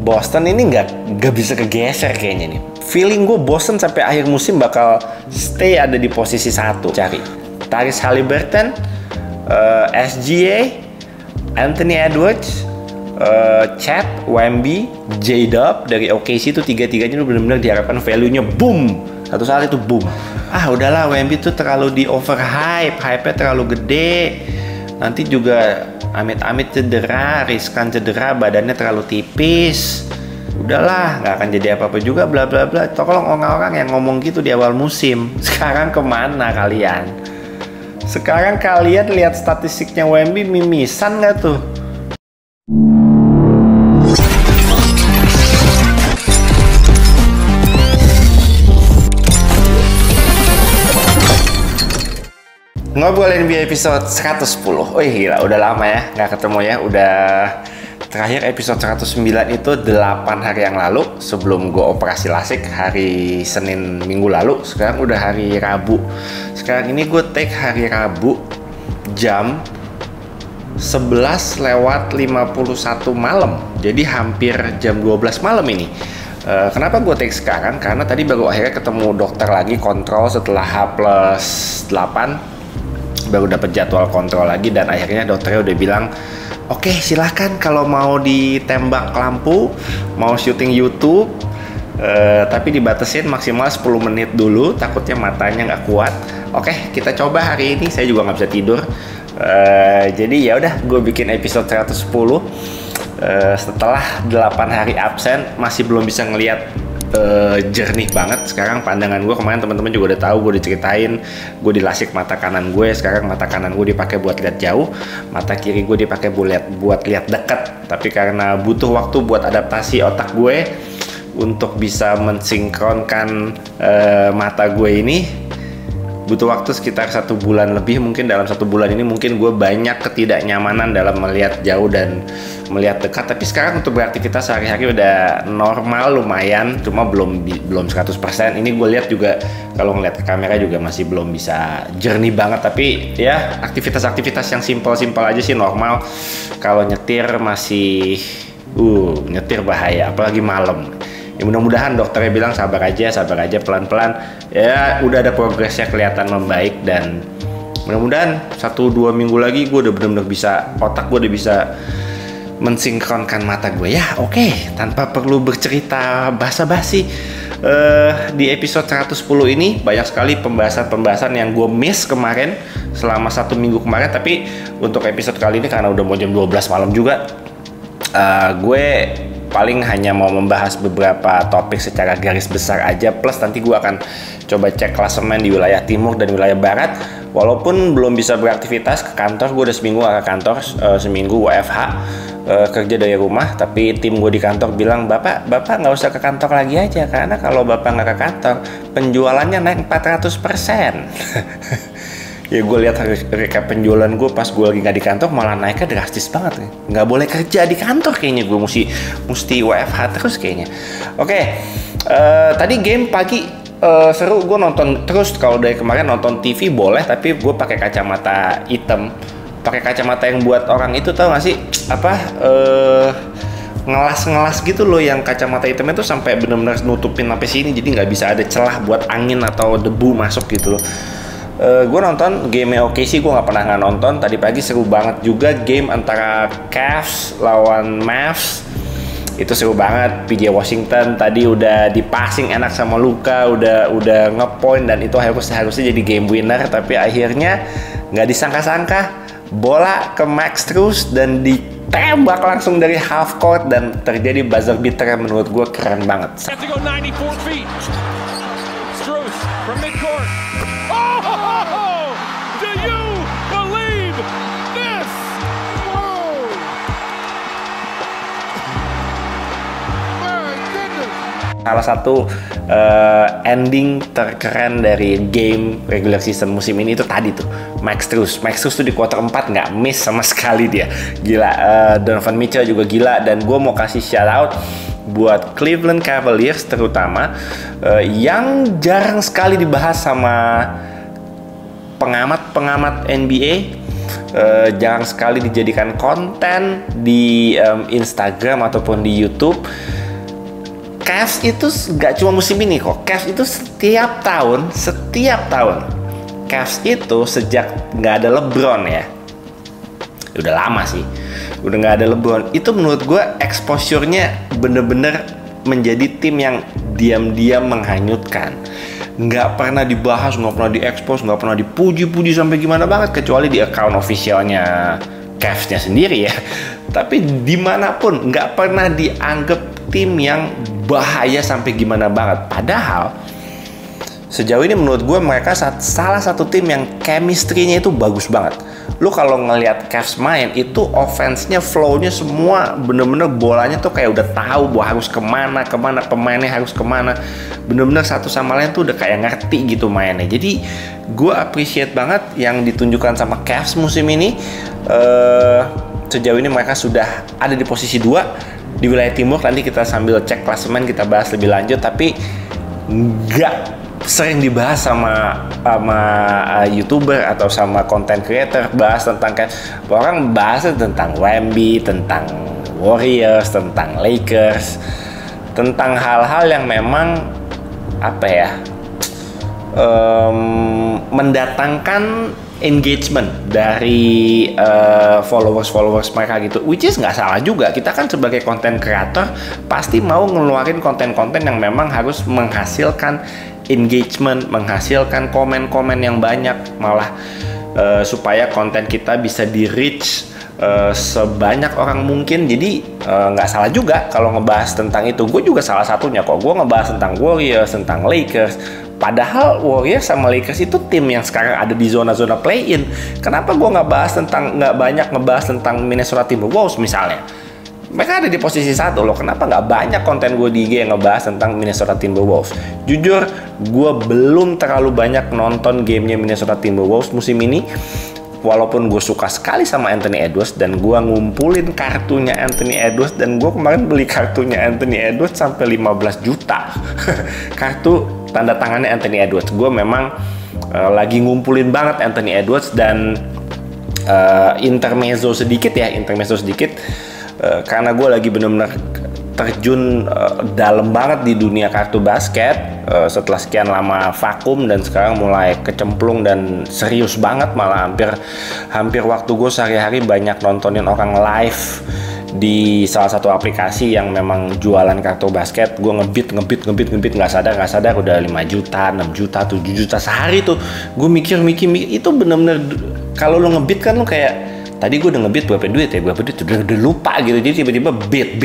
Boston ini nggak bisa kegeser kayaknya nih. Feeling gue Boston sampai akhir musim bakal stay ada di posisi 1. Cari Tyrese Haliburton, SGA, Anthony Edwards, Chet, Wemby, J-Dub dari OKC. Itu tiga-tiganya tuh benar-benar diharapkan value-nya boom. Satu saat itu boom. Udahlah, Wemby tuh terlalu di overhype, hype-nya terlalu gede. Nanti juga amit-amit cedera, riskan cedera, badannya terlalu tipis. Udahlah, nggak akan jadi apa-apa juga, bla bla bla. Tolong orang-orang yang ngomong gitu di awal musim. Sekarang kemana kalian? Sekarang kalian lihat statistiknya Wemby mimisan nggak tuh? Ngobrol NBA episode 110. Gila, udah lama ya nggak ketemu ya. Udah terakhir episode 109 itu 8 hari yang lalu sebelum gue operasi lasik hari Senin minggu lalu. Sekarang udah hari Rabu. Sekarang ini gue take hari Rabu jam 11:51 malam. Jadi hampir jam 12 malam ini. Kenapa gue take sekarang? Karena tadi baru akhirnya ketemu dokter lagi kontrol setelah H+8. Baru dapat jadwal kontrol lagi dan akhirnya dokternya udah bilang, oke, silahkan kalau mau ditembak lampu, mau syuting YouTube, tapi dibatasin maksimal 10 menit dulu, takutnya matanya nggak kuat. Oke, kita coba hari ini. Saya juga nggak bisa tidur. Jadi ya udah, gue bikin episode 110. Setelah 8 hari absen, masih belum bisa ngelihat jernih banget. Sekarang pandangan gue, kemarin teman-teman juga udah tahu, gue diceritain gue dilasik mata kanan gue. Sekarang mata kanan gue dipakai buat lihat jauh, mata kiri gue dipakai buat lihat dekat. Tapi karena butuh waktu buat adaptasi otak gue untuk bisa mensinkronkan mata gue ini, butuh waktu sekitar 1 bulan lebih. Mungkin dalam 1 bulan ini mungkin gue banyak ketidaknyamanan dalam melihat jauh dan melihat dekat. Tapi sekarang untuk beraktivitas sehari-hari udah normal lumayan, cuma belum 100%. Ini gue lihat juga kalau ngeliat ke kamera juga masih belum bisa jernih banget. Tapi ya aktivitas-aktivitas yang simpel-simpel aja sih normal. Kalau nyetir masih nyetir bahaya, apalagi malam. Ya mudah-mudahan dokternya bilang sabar aja pelan-pelan. Ya udah ada progresnya kelihatan membaik dan mudah-mudahan 1-2 minggu lagi gue udah benar-benar bisa, otak gue udah bisa mensinkronkan mata gue. Ya oke, tanpa perlu bercerita basa-basi. Di episode 110 ini banyak sekali pembahasan yang gue miss kemarin selama 1 minggu kemarin. Tapi untuk episode kali ini karena udah mau jam 12 malam juga, gue paling hanya mau membahas beberapa topik secara garis besar aja, plus nanti gue akan coba cek klasemen di wilayah timur dan wilayah barat. Walaupun belum bisa beraktivitas ke kantor, gue udah seminggu gak ke kantor, seminggu WFH, kerja dari rumah. Tapi tim gue di kantor bilang, bapak nggak usah ke kantor lagi aja, karena kalau bapak nggak ke kantor penjualannya naik 400%. Ya gue lihat recap penjualan gue pas gue lagi nggak di kantor malah naiknya drastis banget. Nggak boleh kerja di kantor kayaknya, gue mesti WFH terus kayaknya. Oke, tadi game pagi seru, gue nonton terus. Kalau dari kemarin nonton TV boleh, tapi gue pakai kacamata hitam, pakai kacamata yang buat orang itu, tau gak sih ngelas gitu loh, yang kacamata hitamnya tuh sampai benar-benar nutupin sampai sini, jadi nggak bisa ada celah buat angin atau debu masuk gitu loh. Gue nonton game OKC, gue nggak pernah nonton. Tadi pagi seru banget juga game antara Cavs lawan Mavs. Itu seru banget. PJ Washington tadi udah dipassing enak sama Luka, udah ngepoint dan itu harusnya jadi game winner. Tapi akhirnya nggak disangka-sangka bola ke Max Strus dan ditembak langsung dari half court dan terjadi buzzer beater yang menurut gue keren banget. Salah satu ending terkeren dari game regular season musim ini itu tadi tuh Max Strus tuh di quarter 4 nggak miss sama sekali dia. Gila. Donovan Mitchell juga gila. Dan gue mau kasih shout out buat Cleveland Cavaliers terutama, yang jarang sekali dibahas sama pengamat NBA. jarang sekali dijadikan konten di Instagram ataupun di YouTube. Cavs itu nggak cuma musim ini kok. Cavs itu setiap tahun. Cavs itu sejak nggak ada LeBron ya. Udah lama sih. Udah nggak ada LeBron. Itu menurut gue exposure-nya bener-bener menjadi tim yang diam-diam menghanyutkan. Nggak pernah dibahas, nggak pernah diekspos, nggak pernah dipuji-puji sampai gimana banget, kecuali di account officialnya Cavs-nya sendiri ya. Tapi dimanapun nggak pernah dianggap tim yang bahaya sampai gimana banget. Padahal sejauh ini menurut gue mereka salah satu tim yang chemistry-nya itu bagus banget. Lu kalau ngelihat Cavs main itu offense-nya, flow-nya semua bener-bener bolanya tuh kayak udah tahu bahwa harus kemana, pemainnya harus kemana. Bener-bener satu sama lain tuh udah kayak ngerti gitu mainnya. Jadi gue appreciate banget yang ditunjukkan sama Cavs musim ini. Sejauh ini mereka sudah ada di posisi 2 di wilayah timur. Nanti kita sambil cek klasemen kita bahas lebih lanjut. Tapi nggak sering dibahas sama YouTuber atau sama content creator, bahas tentang orang bahas tentang Wemby, tentang Warriors, tentang Lakers, tentang hal-hal yang memang apa ya, mendatangkan engagement dari followers mereka gitu, which is nggak salah juga. Kita kan sebagai content creator pasti mau ngeluarin konten-konten yang memang harus menghasilkan engagement, menghasilkan komen-komen yang banyak, malah supaya konten kita bisa di reach sebanyak orang mungkin. Jadi nggak salah juga kalau ngebahas tentang itu. Gue juga salah satunya kok. Gue ngebahas tentang Warriors, tentang Lakers. Padahal Warriors sama Lakers itu tim yang sekarang ada di zona-zona play-in. Kenapa gue nggak banyak ngebahas tentang Minnesota Timberwolves misalnya? Mereka ada di posisi 1 loh. Kenapa nggak banyak konten gue di IG yang ngebahas tentang Minnesota Timberwolves? Jujur, gue belum terlalu banyak nonton gamenya Minnesota Timberwolves musim ini. Walaupun gue suka sekali sama Anthony Edwards dan gue ngumpulin kartunya Anthony Edwards, dan gue kemarin beli kartunya Anthony Edwards sampai 15 juta. Kartu tanda tangannya Anthony Edwards. Gue memang lagi ngumpulin banget Anthony Edwards. Dan intermezzo sedikit. Karena gue lagi bener-bener terjun dalam banget di dunia kartu basket setelah sekian lama vakum, dan sekarang mulai kecemplung dan serius banget, malah hampir waktu gue sehari-hari banyak nontonin orang live di salah satu aplikasi yang memang jualan kartu basket. Gue ngebit nggak sadar udah 5 juta, 6 juta, 7 juta sehari tuh. Gue mikir itu bener-bener, kalau lo ngebit kan lo kayak, tadi gue udah ngebit berapa duit udah lupa gitu. Jadi tiba-tiba bit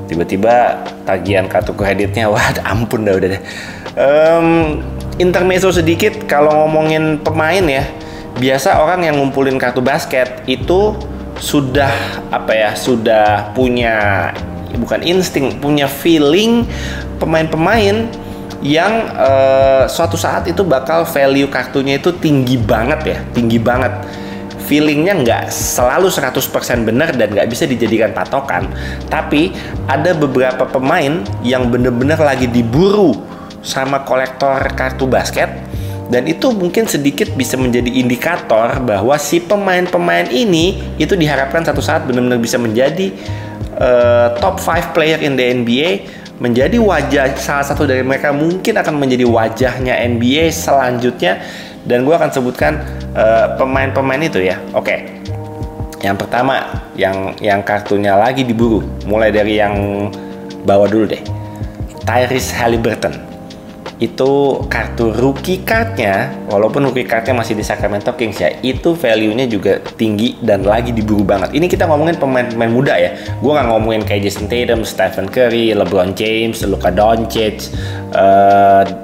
tiba-tiba tagihan kartu kreditnya, wah ampun dah udah deh. Intermezzo sedikit, kalau ngomongin pemain ya, biasa orang yang ngumpulin kartu basket itu sudah punya, bukan insting, punya feeling pemain-pemain yang suatu saat itu bakal value kartunya itu tinggi banget. Feelingnya nggak selalu 100% benar dan nggak bisa dijadikan patokan. Tapi ada beberapa pemain yang bener-bener lagi diburu sama kolektor kartu basket, dan itu mungkin sedikit bisa menjadi indikator bahwa si pemain-pemain ini itu diharapkan satu saat benar-benar bisa menjadi top 5 player in the NBA, menjadi wajah, salah satu dari mereka mungkin akan menjadi wajahnya NBA selanjutnya. Dan gue akan sebutkan pemain-pemain itu ya. Oke. Yang pertama, yang kartunya lagi diburu, mulai dari yang bawah dulu deh. Tyrese Haliburton. Itu kartu rookie cardnya, walaupun rookie cardnya masih di Sacramento Kings ya, itu value-nya juga tinggi dan lagi diburu banget. Ini kita ngomongin pemain-pemain muda ya. Gue nggak ngomongin kayak Jason Tatum, Stephen Curry, LeBron James, Luka Doncic,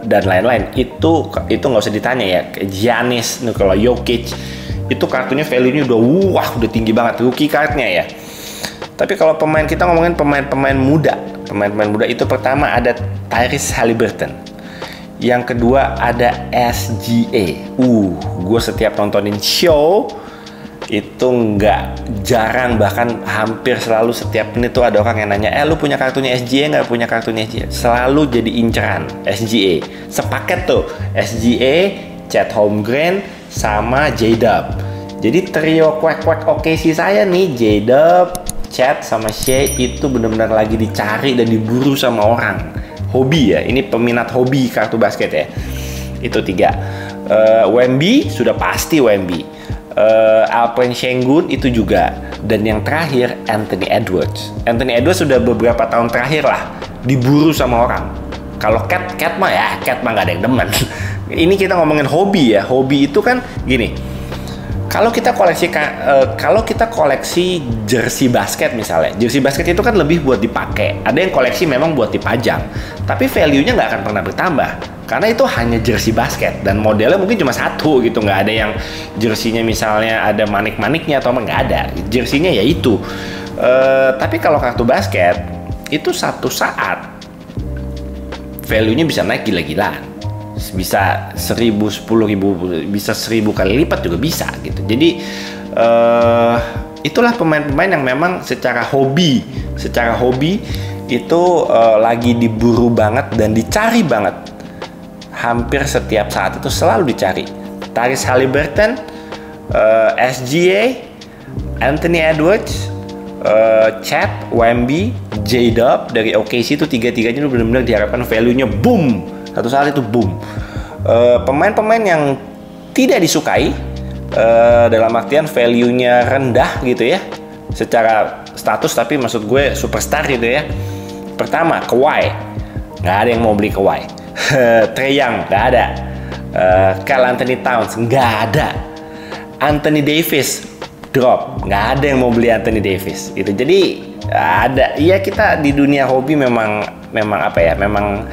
dan lain-lain. Itu nggak usah ditanya ya. Giannis, Nikola Jokic, itu kartunya value-nya udah tinggi banget rookie cardnya ya. Tapi kalau kita ngomongin pemain-pemain muda itu pertama ada Tyrese Haliburton. Yang kedua ada SGA. Gue setiap nontonin show itu nggak jarang, bahkan hampir selalu setiap menit tuh ada orang yang nanya, lu punya kartunya SGA nggak? Punya kartunya SGA? Selalu jadi inceran SGA. Sepaket tuh SGA, Chet Holmgren, sama J-Dub. Jadi trio kuek-kuek OKC saya nih, J-Dub, Chet, sama Shai itu benar-benar lagi dicari dan diburu sama orang. Hobi ya, ini peminat hobi kartu basket ya. Itu 3. Wemby, sudah pasti Wemby. Alperen Sengun itu juga. Dan yang terakhir, Anthony Edwards. Anthony Edwards sudah beberapa tahun terakhir lah diburu sama orang. Kalau Cat mah nggak ada yang demen. Ini kita ngomongin hobi ya. Hobi itu kan gini. Kalau kita koleksi jersey basket misalnya, jersey basket itu kan lebih buat dipakai. Ada yang koleksi memang buat dipajang, tapi value-nya nggak akan pernah bertambah karena itu hanya jersey basket dan modelnya mungkin cuma satu gitu. Nggak ada yang jersey-nya misalnya ada manik-maniknya atau nggak ada. Jersey-nya ya itu. Tapi kalau kartu basket itu satu saat value-nya bisa naik gila-gilaan. Bisa 1.000, 10.000, bisa 1.000 kali lipat juga bisa gitu. Jadi itulah pemain-pemain yang memang secara hobi itu lagi diburu banget dan dicari banget. Hampir setiap saat itu selalu dicari. Tyrese Haliburton, SGA, Anthony Edwards, Chet, Wemby, J-Dub dari OKC itu tiga-tiganya itu benar-benar diharapkan value-nya boom. Satu saat itu boom. Pemain-pemain yang tidak disukai dalam artian value-nya rendah gitu ya secara status, tapi maksud gue superstar gitu ya. Pertama, Kawhi, nggak ada yang mau beli Kawhi. Trae Young, nggak ada. Karl Anthony Towns, nggak ada. Anthony Davis, drop, nggak ada yang mau beli Anthony Davis gitu. Jadi ada, iya, kita di dunia hobi memang apa ya, memang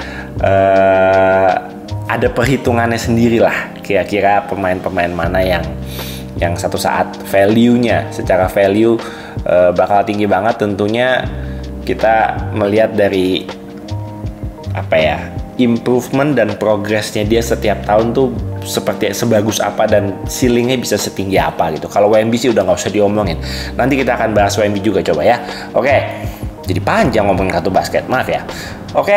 ada perhitungannya sendiri lah, kira-kira pemain-pemain mana yang satu saat value-nya secara value bakal tinggi banget. Tentunya kita melihat dari apa ya, improvement dan progresnya dia setiap tahun tuh sebagus apa dan ceilingnya bisa setinggi apa gitu. Kalau Wemby sih udah nggak usah diomongin. Nanti kita akan bahas Wemby juga coba ya. Oke, jadi panjang ngomongin kartu basket, maaf ya. Oke,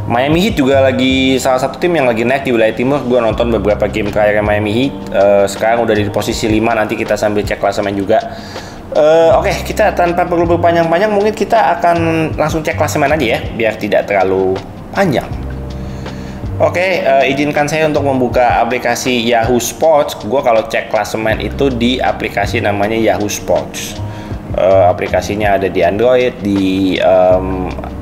Miami Heat juga lagi salah satu tim yang lagi naik di wilayah timur. Gue nonton beberapa game terakhirnya Miami Heat. Sekarang udah di posisi 5, nanti kita sambil cek klasemen juga. Oke, kita tanpa perlu berpanjang-panjang, mungkin kita akan langsung cek klasemen aja ya, biar tidak terlalu panjang. Oke, izinkan saya untuk membuka aplikasi Yahoo Sports. Gue kalau cek klasemen itu di aplikasi namanya Yahoo Sports. Aplikasinya ada di Android, di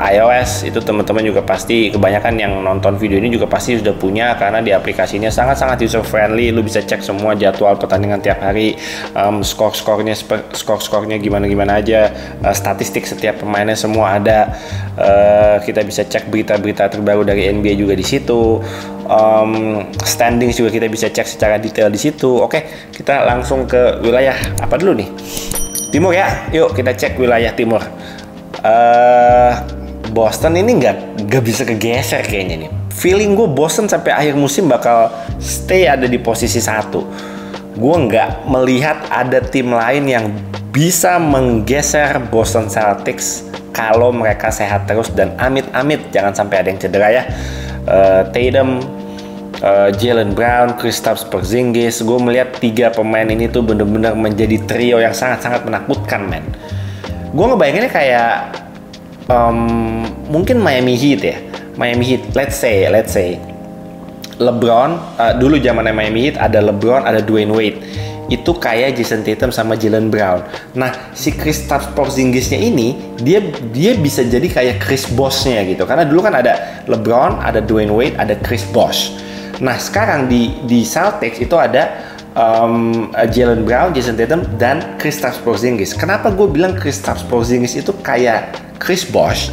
iOS. Itu teman-teman juga pasti, kebanyakan yang nonton video ini juga pasti sudah punya, karena di aplikasinya sangat-sangat user friendly. Lu bisa cek semua jadwal pertandingan tiap hari, skor-skornya gimana aja, statistik setiap pemainnya semua ada. Kita bisa cek berita-berita terbaru dari NBA juga di situ. Standings juga kita bisa cek secara detail di situ. Oke, kita langsung ke wilayah apa dulu nih? Timur ya, yuk kita cek wilayah timur. Boston ini nggak bisa kegeser kayaknya nih. Feeling gue Boston sampai akhir musim bakal stay ada di posisi 1. Gue nggak melihat ada tim lain yang bisa menggeser Boston Celtics kalau mereka sehat terus, dan amit-amit jangan sampai ada yang cedera ya. Tatum, Jaylen Brown, Kristaps Porzingis, gue melihat 3 pemain ini tuh bener-bener menjadi trio yang sangat-sangat menakutkan, men. Gue ngebayanginnya kayak mungkin Miami Heat ya. Miami Heat, let's say LeBron, dulu zamannya Miami Heat ada LeBron, ada Dwayne Wade. Itu kayak Jason Tatum sama Jaylen Brown. Nah, si Kristaps Porzingisnya ini dia bisa jadi kayak Chris Bosh-nya gitu. Karena dulu kan ada LeBron, ada Dwayne Wade, ada Chris Bosh. Nah, sekarang di Celtics itu ada Jaylen Brown, Jason Tatum, dan Kristaps Porzingis. Kenapa gue bilang Kristaps Porzingis itu kayak Chris Bosh?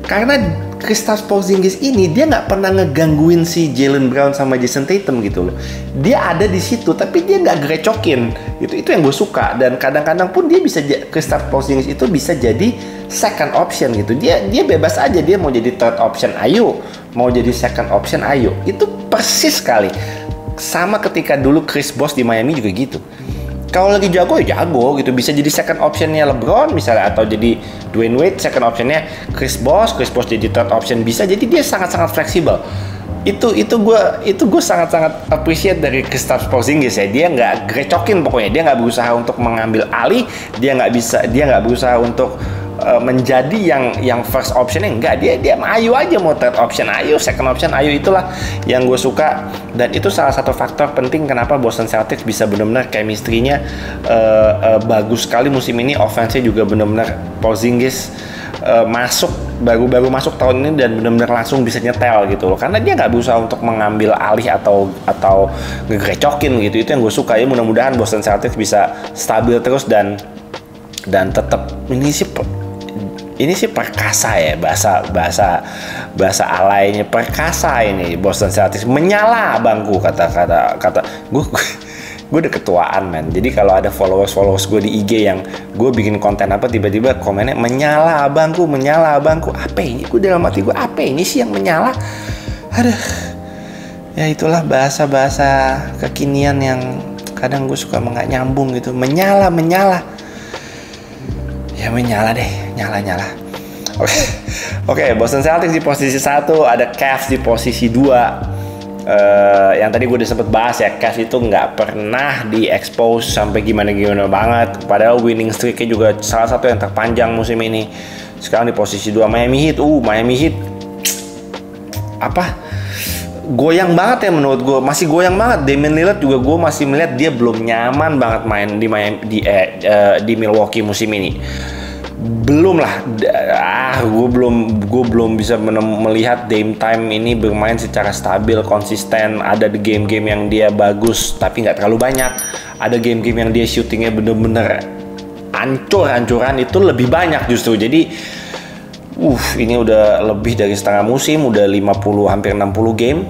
Karena Kristaps Porzingis ini dia nggak pernah ngegangguin si Jaylen Brown sama Jason Tatum gitu loh. Dia ada di situ tapi dia nggak gerecokin gitu. Itu yang gue suka. Dan kadang-kadang pun dia bisa, Kristaps Porzingis itu bisa jadi second option gitu. Dia bebas aja, dia mau jadi third option, ayo. Mau jadi second option, ayo. Itu persis sekali sama ketika dulu Chris Bosh di Miami juga gitu. Kalau lagi jago ya jago gitu, bisa jadi second optionnya LeBron misalnya, atau jadi Dwayne Wade second optionnya Chris Bosh jadi third option bisa. Jadi dia sangat-sangat fleksibel. Itu gue sangat appreciate dari Kristaps Porzingis ya. Dia nggak grecokin, pokoknya dia nggak berusaha untuk mengambil alih, dia nggak berusaha untuk menjadi yang first optionnya. Enggak, dia ayo aja, mau third option ayo, second option ayo. Itulah yang gue suka, dan itu salah satu faktor penting kenapa Boston Celtics bisa benar-benar chemistry-nya bagus sekali musim ini. Offense-nya juga benar-benar Porzingis baru masuk tahun ini dan benar-benar langsung bisa nyetel gitu loh, karena dia nggak berusaha untuk mengambil alih atau ngegrecokin gitu. Itu yang gue suka ya. Mudah-mudahan Boston Celtics bisa stabil terus dan tetap ini sih perkasa ya, bahasa alaynya perkasa ini Boston Celtics, menyala bangku, kata gue udah ketuaan men. Jadi kalau ada followers gue di IG yang gue bikin konten apa, tiba-tiba komennya menyala abangku, apa ini? Gue dalam hati gue, apa ini sih yang menyala? Aduh, ya itulah bahasa kekinian yang kadang gue suka nggak nyambung gitu. Menyala ya, menyala deh, nyala. Oke, Boston Celtics di posisi 1, ada Cavs di posisi 2. Yang tadi gue udah sempet bahas ya, Cavs itu nggak pernah di-expose sampai gimana banget. Padahal winning streak-nya juga salah satu yang terpanjang musim ini. Sekarang di posisi 2 Miami Heat. Miami Heat goyang banget ya menurut gue, masih goyang banget. Damian Lillard juga gue masih melihat dia belum nyaman banget main di Milwaukee musim ini. Belum lah, gue belum bisa melihat Dame Time ini bermain secara stabil, konsisten. Ada di game-game yang dia bagus tapi nggak terlalu banyak, ada game-game yang dia shootingnya bener-bener hancur-hancuran, itu lebih banyak justru. Jadi ini udah lebih dari setengah musim, udah 50 hampir 60 game,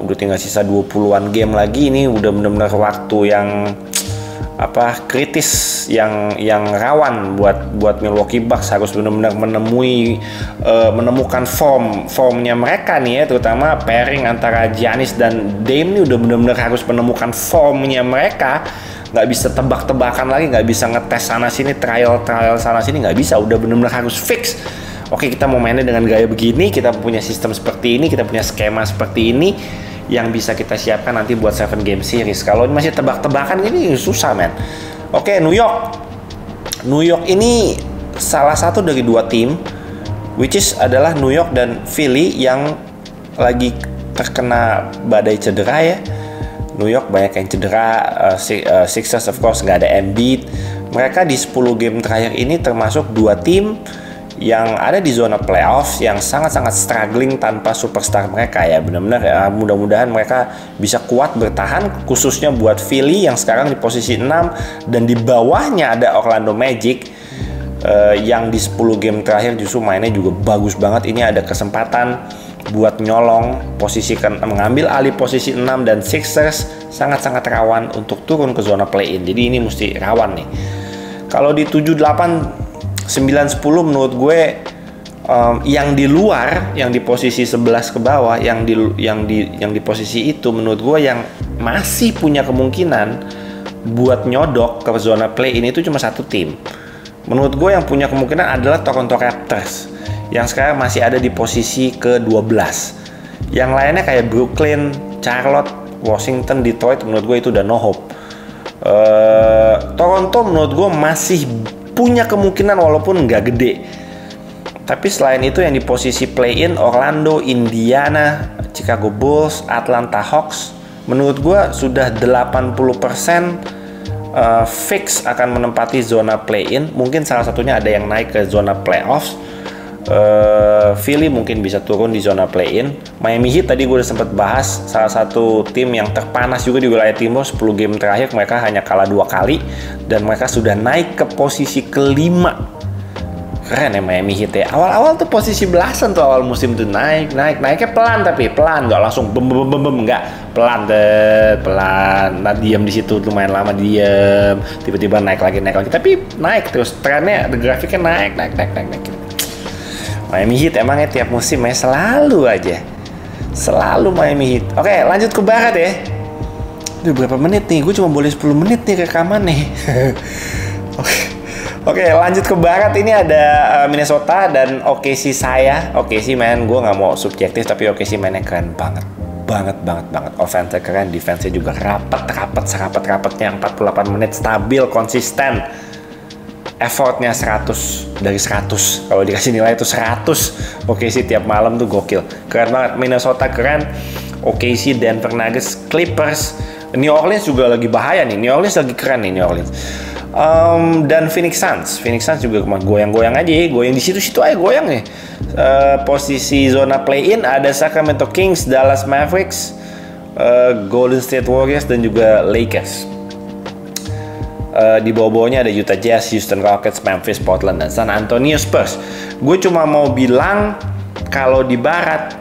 udah tinggal sisa 20-an game lagi. Ini udah bener-bener waktu yang kritis, yang rawan buat Milwaukee Bucks. Harus benar-benar menemukan formnya mereka nih ya, terutama pairing antara Giannis dan Dame nih udah benar-benar harus menemukan formnya mereka. Nggak bisa tebak-tebakan lagi, nggak bisa ngetes sana sini, trial sana sini, nggak bisa. Udah benar-benar harus fix. Oke, kita mau mainnya dengan gaya begini, kita punya sistem seperti ini, kita punya skema seperti ini yang bisa kita siapkan nanti buat 7 game series. Kalau masih tebak-tebakan gini susah men. Oke, New York ini salah satu dari 2 tim, which is adalah New York dan Philly yang lagi terkena badai cedera ya. New York banyak yang cedera, Sixers of course nggak ada Embiid. Mereka di 10 game terakhir ini termasuk 2 tim yang ada di zona playoffs, yang sangat-sangat struggling tanpa superstar mereka ya. Benar-benar mudah-mudahan mereka bisa kuat bertahan, khususnya buat Philly yang sekarang di posisi 6 dan di bawahnya ada Orlando Magic yang di 10 game terakhir justru mainnya juga bagus banget. Ini ada kesempatan buat nyolong mengambil alih posisi 6, dan Sixers sangat-sangat rawan untuk turun ke zona play-in. Jadi ini mesti rawan nih. Kalau di 7-8 9-10 menurut gue yang di luar, yang di posisi 11 ke bawah, yang di posisi itu menurut gue yang masih punya kemungkinan buat nyodok ke zona play-in itu cuma 1 tim. Menurut gue yang punya kemungkinan adalah Toronto Raptors yang sekarang masih ada di posisi ke-12. Yang lainnya kayak Brooklyn, Charlotte, Washington, Detroit, menurut gue itu udah no hope. Toronto menurut gue masih punya kemungkinan walaupun nggak gede. Tapi selain itu yang di posisi play-in, Orlando, Indiana, Chicago Bulls, Atlanta Hawks, menurut gue sudah 80% fix akan menempati zona play-in. Mungkin salah satunya ada yang naik ke zona playoffs. Philly mungkin bisa turun di zona play-in. Miami Heat tadi gue udah sempat bahas, salah satu tim yang terpanas juga di wilayah timur. 10 game terakhir mereka hanya kalah 2 kali dan mereka sudah naik ke posisi ke-5. Keren ya Miami Heat ya. Awal-awal tuh posisi belasan tuh awal musim tuh naiknya pelan, tapi pelan, nggak langsung bem nggak, pelan. Nah diam di situ lumayan lama, diam, tiba-tiba naik lagi, tapi naik terus, trennya, grafiknya naik. Miami Heat emangnya tiap musim ya selalu Miami Heat. Oke, lanjut ke barat ya. Udah berapa menit nih? Gue cuma boleh 10 menit nih rekaman nih. Oke, lanjut ke barat. Ini ada Minnesota dan OKC saya. OKC main, gue nggak mau subjektif, tapi OKC mainnya keren banget. banget. Offense-nya keren, defense-nya juga serapat-rapatnya 48 menit, stabil, konsisten. Effortnya 100 dari 100. Kalau dikasih nilai itu 100. OKC tiap malam tuh gokil. Keren banget. Minnesota keren. OKC, Denver Nuggets, Clippers. New Orleans juga lagi bahaya nih. New Orleans lagi keren nih, New Orleans. Dan Phoenix Suns juga goyang-goyang aja, goyang di situ-situ aja goyang nih. Posisi zona play-in ada Sacramento Kings, Dallas Mavericks, Golden State Warriors dan juga Lakers. Di bawah-bawahnya ada Utah Jazz, Houston Rockets, Memphis, Portland, dan San Antonio Spurs. Gue cuma mau bilang kalau di Barat,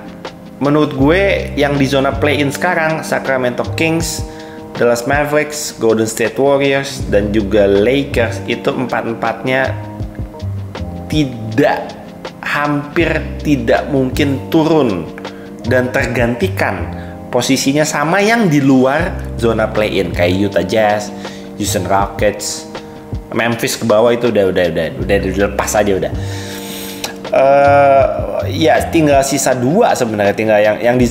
menurut gue yang di zona play-in sekarang Sacramento Kings, Dallas Mavericks, Golden State Warriors, dan juga Lakers itu empat-empatnya hampir tidak mungkin turun dan tergantikan posisinya sama yang di luar zona play-in kayak Utah Jazz, Houston Rockets, Memphis ke bawah itu udah dilepas aja udah. Ya tinggal sisa 2 sebenarnya, tinggal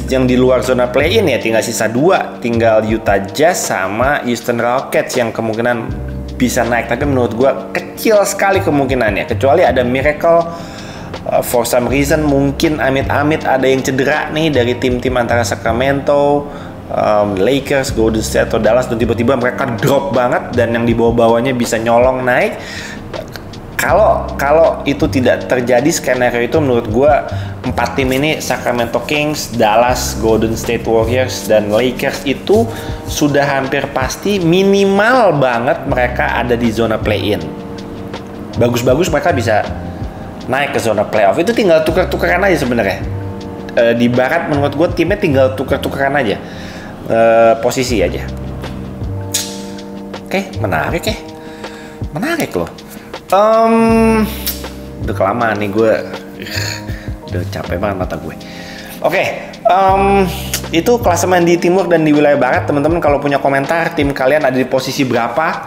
yang di luar zona play-in ya tinggal sisa 2, tinggal Utah Jazz sama Houston Rockets yang kemungkinan bisa naik, tapi menurut gua kecil sekali kemungkinannya, kecuali ada miracle for some reason, mungkin amit-amit ada yang cedera nih dari tim-tim antara Sacramento, Lakers, Golden State atau Dallas, dan tiba-tiba mereka drop banget dan yang di bawah-bawahnya bisa nyolong naik. Kalau itu tidak terjadi skenario itu, menurut gue 4 tim ini Sacramento Kings, Dallas, Golden State Warriors, dan Lakers itu sudah hampir pasti minimal banget mereka ada di zona play-in. Bagus-bagus mereka bisa naik ke zona playoff. Itu tinggal tuker-tukeran aja sebenarnya. Di Barat menurut gue timnya tinggal tuker-tukeran aja. Posisi aja. Oke, menarik loh. Udah kelamaan nih gue. Udah capek banget mata gue. Oke, itu klasemen di timur dan di wilayah barat. Teman-teman kalau punya komentar tim kalian ada di posisi berapa,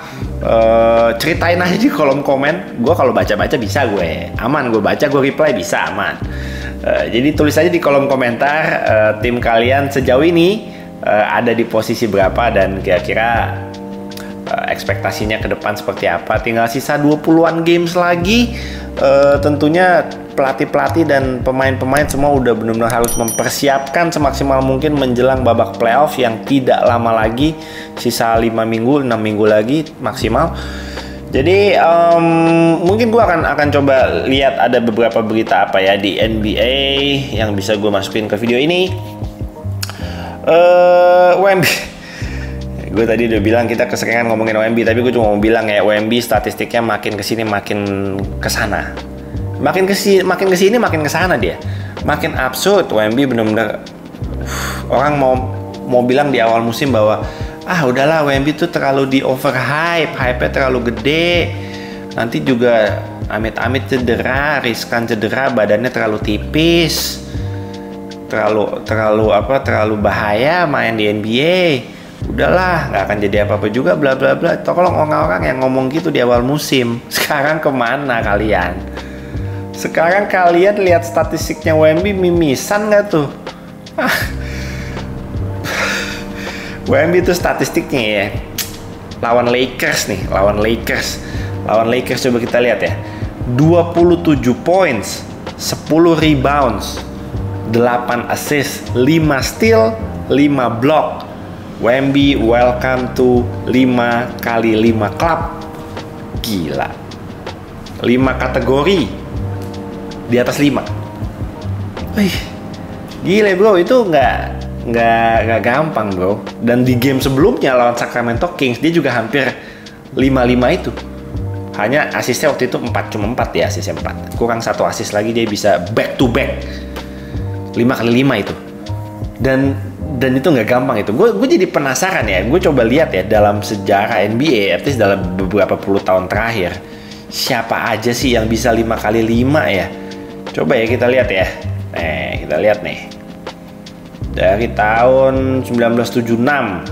ceritain aja di kolom komen. Gue kalau baca-baca bisa, gue aman, gue baca, gue reply bisa aman. Jadi tulis aja di kolom komentar tim kalian sejauh ini ada di posisi berapa dan kira-kira ekspektasinya ke depan seperti apa. Tinggal sisa 20-an games lagi. Tentunya pelatih-pelatih dan pemain-pemain semua udah benar-benar harus mempersiapkan semaksimal mungkin menjelang babak playoff yang tidak lama lagi, sisa 6 minggu lagi maksimal. Jadi mungkin gue akan coba lihat ada beberapa berita apa ya di NBA yang bisa gue masukin ke video ini. WMB, gue tadi udah bilang kita keseringan ngomongin WMB, tapi gue cuma mau bilang ya, WMB statistiknya makin kesini makin kesana, makin kesini makin kesana dia, makin absurd. WMB bener-bener orang mau bilang di awal musim bahwa udahlah WMB tuh terlalu di overhype, hype-nya terlalu gede, nanti juga amit-amit cedera, riskan cedera, badannya terlalu tipis, terlalu bahaya main di NBA. Udahlah, nggak akan jadi apa-apa juga, bla bla bla. Tolong orang-orang yang ngomong gitu di awal musim. Sekarang kemana kalian? Sekarang kalian lihat statistiknya WMB mimisan nggak tuh? WMB itu statistiknya ya. Lawan Lakers lawan Lakers coba kita lihat ya. 27 points, 10 rebounds, 8 assist, 5 steal, 5 block. WMB welcome to 5x5 club. Gila. 5 kategori di atas 5. Wih, gila bro, itu nggak gampang bro. Dan di game sebelumnya lawan Sacramento Kings dia juga hampir 5-5 itu. Hanya asisnya waktu itu 4, cuma 4 ya, asisnya 4. Kurang 1 asis lagi dia bisa back to back 5x5 itu. Dan itu nggak gampang itu. Gue jadi penasaran ya. Gue coba lihat ya dalam sejarah NBA, at least dalam beberapa puluh tahun terakhir, siapa aja sih yang bisa 5x5 ya? Coba ya kita lihat ya. Kita lihat nih. Dari tahun 1976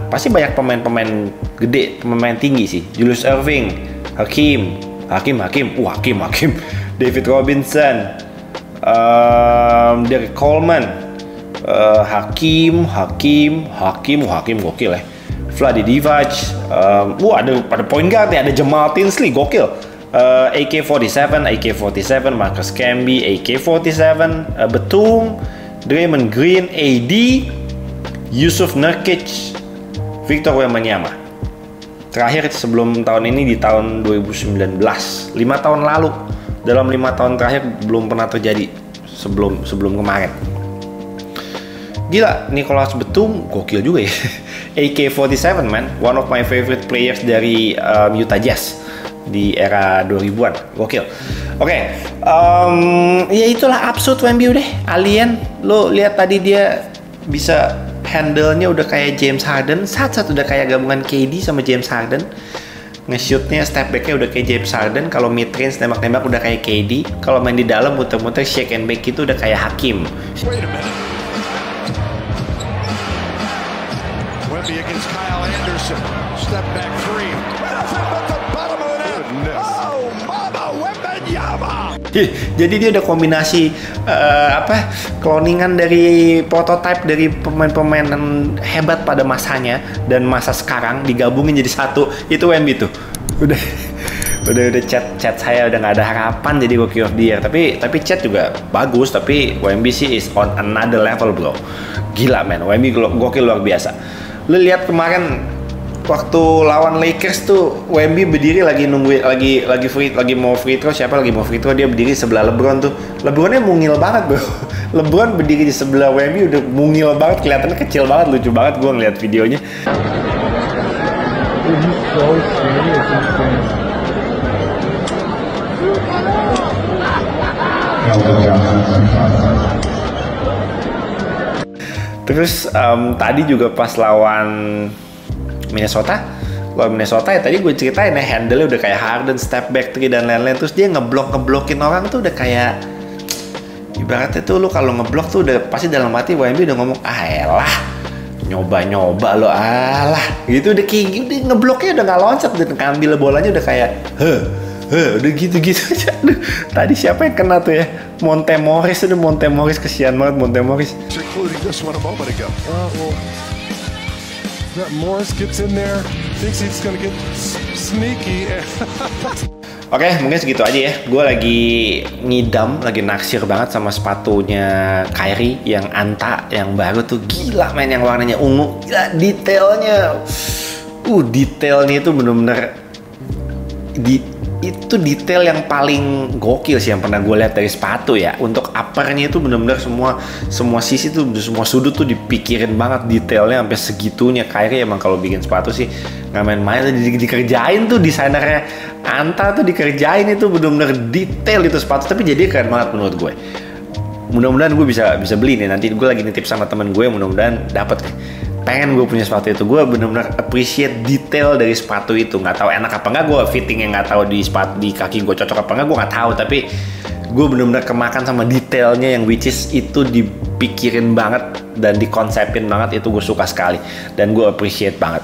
pasti banyak pemain-pemain gede, pemain tinggi sih. Julius Erving, Hakim, David Robinson, Derek Coleman, Hakim gokil ya. Vlade Divac, ada point guard ya, ada Jamal Tinsley gokil. AK-47, Marcus Camby, AK-47, Batum, Draymond Green, AD, Yusuf Nurkic, Victor Wembanyama. Terakhir sebelum tahun ini di tahun 2019, 5 tahun lalu. Dalam 5 tahun terakhir belum pernah terjadi sebelum kemarin. Gila, Nicolas Batum gokil juga ya. AK-47 man, one of my favorite players dari Utah Jazz di era 2000-an. Gokil. Oke, ya itulah absurd Wemby udah. Alien, lo lihat tadi dia bisa handle-nya udah kayak James Harden, saat udah kayak gabungan KD sama James Harden. Nge-shootnya, step back-nya udah kayak James Harden. Kalau mid-range, tembak-tembak udah kayak KD. Kalau main di dalam, muter-muter, shake and bake itu udah kayak Hakim. Wemby against Kyle Anderson. Step back three. At the bottom of the net. Oh, Mama Wembanyama. Jadi dia udah kombinasi cloningan dari prototype dari pemain-pemain hebat pada masanya dan masa sekarang digabungin jadi satu. Itu Wemby tuh. Udah chat saya udah nggak ada harapan jadi Rookie of the Year. Tapi chat juga bagus, tapi Wemby sih is on another level bro. Gila men, Wemby gokil luar biasa. Lu lihat kemarin waktu lawan Lakers tuh Wemby berdiri lagi nungguin lagi mau free throw, siapa lagi mau free throw, dia berdiri sebelah LeBron tuh. LeBronnya mungil banget bro. LeBron berdiri di sebelah Wemby udah mungil banget, kelihatannya kecil banget, lucu banget gua ngeliat videonya. Terus tadi juga pas lawan Minnesota ya tadi gue ceritain ya, handle-nya udah kayak Harden, step back 3 dan lain-lain. Terus dia ngeblokin orang tuh udah kayak ibaratnya tuh lu kalau ngeblok tuh udah pasti dalam hati Wemby udah ngomong elah nyoba lo alah gitu, udah kayak gitu, ngebloknya udah nggak loncat dan ngambil bolanya udah kayak udah gitu-gitu aja. Tadi siapa yang kena tuh ya? Monte Morris, kesian banget Monte Morris. Including this one a moment ago. That Morris gets in there, thinks he's gonna get sneaky. Oke, mungkin segitu aja ya. Gue lagi ngidam, lagi naksir banget sama sepatunya Kyrie yang Anta, yang baru tuh. Gila men, yang warnanya ungu. Gila, detailnya. Detailnya itu bener-bener itu detail yang paling gokil sih yang pernah gue lihat dari sepatu ya. Untuk uppernya itu bener-bener semua sisi tuh, semua sudut tuh dipikirin banget detailnya sampai segitunya. Kyrie emang kalau bikin sepatu sih nggak main-main, dikerjain tuh desainernya Anta tuh dikerjain itu bener-bener detail itu sepatu. Tapi jadi keren banget menurut gue. Mudah-mudahan gue bisa beli nih, nanti gue lagi nitip sama temen gue, mudah-mudahan dapet nih. Pengen gue punya sepatu itu. Gue bener-bener appreciate detail dari sepatu itu. Nggak tahu enak apa nggak, gue fittingnya nggak tahu di kaki gue cocok apa nggak, gue nggak tahu. Tapi gue bener-bener kemakan sama detailnya yang which is itu dipikirin banget dan dikonsepin banget. Itu gue suka sekali dan gue appreciate banget.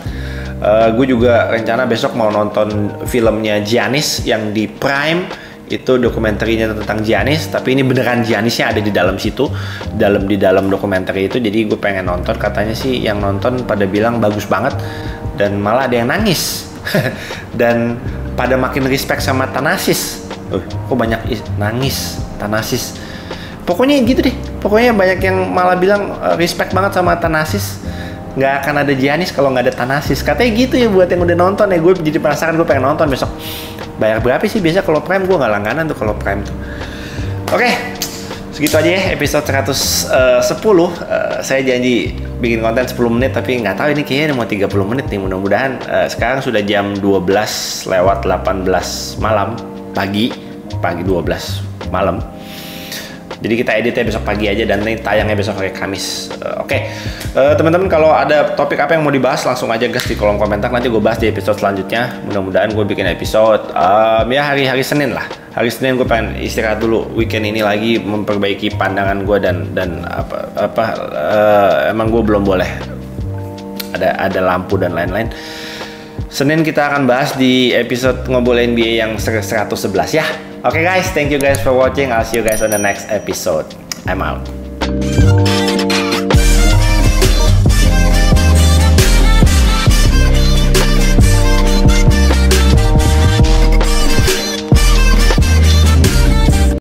Gue juga rencana besok mau nonton filmnya Giannis yang di Prime. Itu dokumenterinya tentang Giannis, tapi ini beneran Giannisnya ada di dalam situ, di dalam dokumenter itu. Jadi gue pengen nonton. Katanya sih yang nonton pada bilang bagus banget dan malah ada yang nangis dan pada makin respect sama Thanasis. Kok banyak nangis Thanasis. Pokoknya gitu deh. Pokoknya banyak yang malah bilang respect banget sama Thanasis. Nggak akan ada Giannis kalau nggak ada Thanasis. Katanya gitu ya buat yang udah nonton ya. Gue jadi penasaran, gue pengen nonton besok. Bayar berapa sih biasa kalau Prime? Gue nggak langganan tuh kalau Prime tuh. Oke, segitu aja ya episode 110. Saya janji bikin konten 10 menit, tapi nggak tahu ini kayaknya mau 30 menit nih. Mudah-mudahan sekarang sudah jam 12 lewat 18 malam, pagi 12 malam. Jadi kita editnya besok pagi aja dan ini tayangnya besok hari Kamis. Oke. Teman-teman kalau ada topik apa yang mau dibahas langsung aja gas di kolom komentar, nanti gue bahas di episode selanjutnya. Mudah-mudahan gue bikin episode ya hari Senin lah. Hari Senin gue pengen istirahat dulu. Weekend ini lagi memperbaiki pandangan gue dan emang gue belum boleh ada lampu dan lain-lain. Senin kita akan bahas di episode Ngobrol NBA yang 111 ya. Oke guys, thank you guys for watching. I'll see you guys on the next episode. I'm out.